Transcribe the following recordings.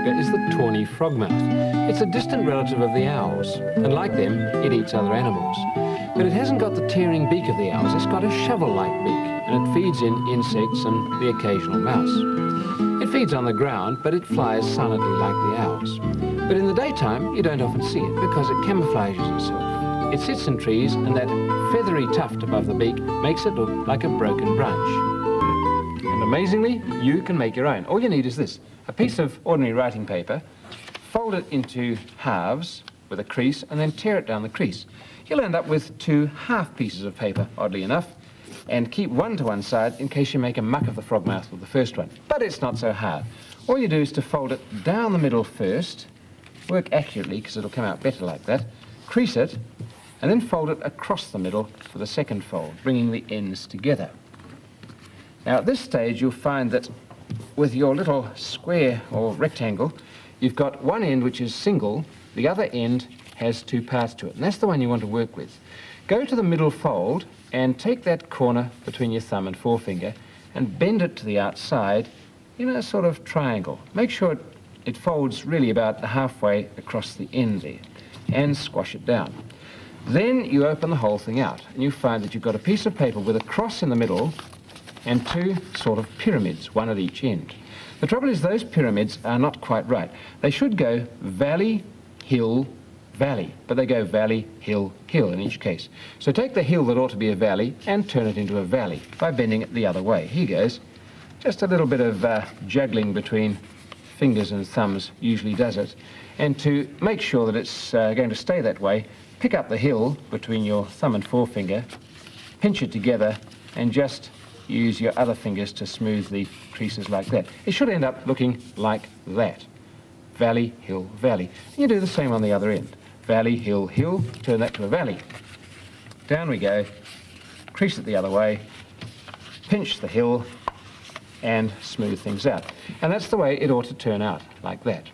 woodpecker is the tawny frogmouth. It's a distant relative of the owls, and like them, it eats other animals. But it hasn't got the tearing beak of the owls, it's got a shovel-like beak, and it feeds in insects and the occasional mouse. It feeds on the ground, but it flies silently like the owls. But in the daytime, you don't often see it because it camouflages itself. It sits in trees, and that feathery tuft above the beak makes it look like a broken branch. And amazingly, you can make your own. All you need is this, a piece of ordinary writing paper, fold it into halves with a crease, and then tear it down the crease. You'll end up with 2 half pieces of paper, oddly enough, and keep one to one side in case you make a muck of the frogmouth with the first one. But it's not so hard. All you do is to fold it down the middle first, work accurately because it'll come out better like that, crease it, and then fold it across the middle for the second fold, bringing the ends together. Now at this stage you'll find that with your little square or rectangle, you've got one end which is single, the other end has 2 parts to it, and that's the one you want to work with. Go to the middle fold and take that corner between your thumb and forefinger and bend it to the outside in a sort of triangle. Make sure it folds really about halfway across the end there, and squash it down. Then you open the whole thing out and you find that you've got a piece of paper with a cross in the middle and 2 sort of pyramids, one at each end. The trouble is those pyramids are not quite right. They should go valley, hill, valley, but they go valley, hill, hill in each case. So take the hill that ought to be a valley and turn it into a valley by bending it the other way. Here goes. Just a little bit of juggling between fingers and thumbs usually does it. And to make sure that it's going to stay that way, pick up the hill between your thumb and forefinger, pinch it together, and just use your other fingers to smooth the creases like that. It should end up looking like that. Valley, hill, valley. And you do the same on the other end. Valley, hill, hill, turn that to a valley. Down we go, crease it the other way, pinch the hill, and smooth things out. And that's the way it ought to turn out, like that.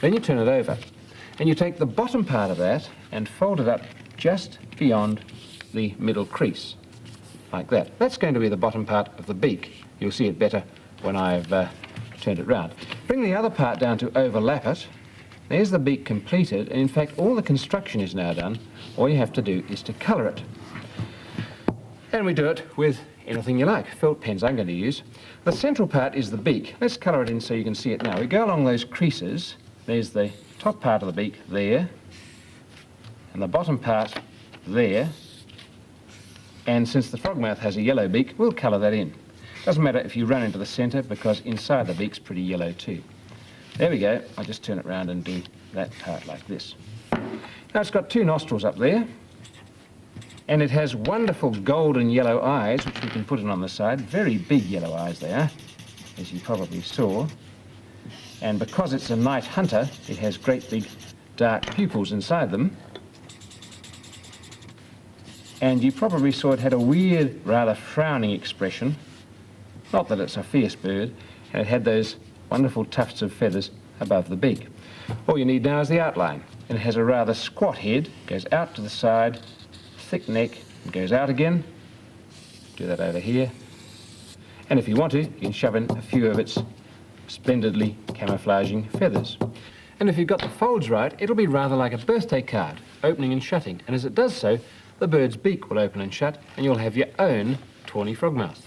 Then you turn it over, and you take the bottom part of that and fold it up just beyond the middle crease. Like that. That's going to be the bottom part of the beak. You'll see it better when I've turned it round. Bring the other part down to overlap it. There's the beak completed, and in fact all the construction is now done. All you have to do is to colour it. And we do it with anything you like. Felt pens I'm going to use. The central part is the beak. Let's colour it in so you can see it now. We go along those creases. There's the top part of the beak there, and the bottom part there. And since the frogmouth has a yellow beak, we'll colour that in. Doesn't matter if you run into the centre because inside the beak's pretty yellow too. There we go. I'll just turn it round and do that part like this. Now it's got 2 nostrils up there, and it has wonderful golden yellow eyes, which we can put in on the side. Very big yellow eyes they are, as you probably saw. And because it's a night hunter, it has great big dark pupils inside them. And you probably saw it had a weird, rather frowning expression. Not that it's a fierce bird, and it had those wonderful tufts of feathers above the beak. All you need now is the outline, and it has a rather squat head, goes out to the side, thick neck, and goes out again. Do that over here. And if you want to, you can shove in a few of its splendidly camouflaging feathers. And if you've got the folds right, it'll be rather like a birthday card, opening and shutting, and as it does so, the bird's beak will open and shut, and you'll have your own tawny frogmouth.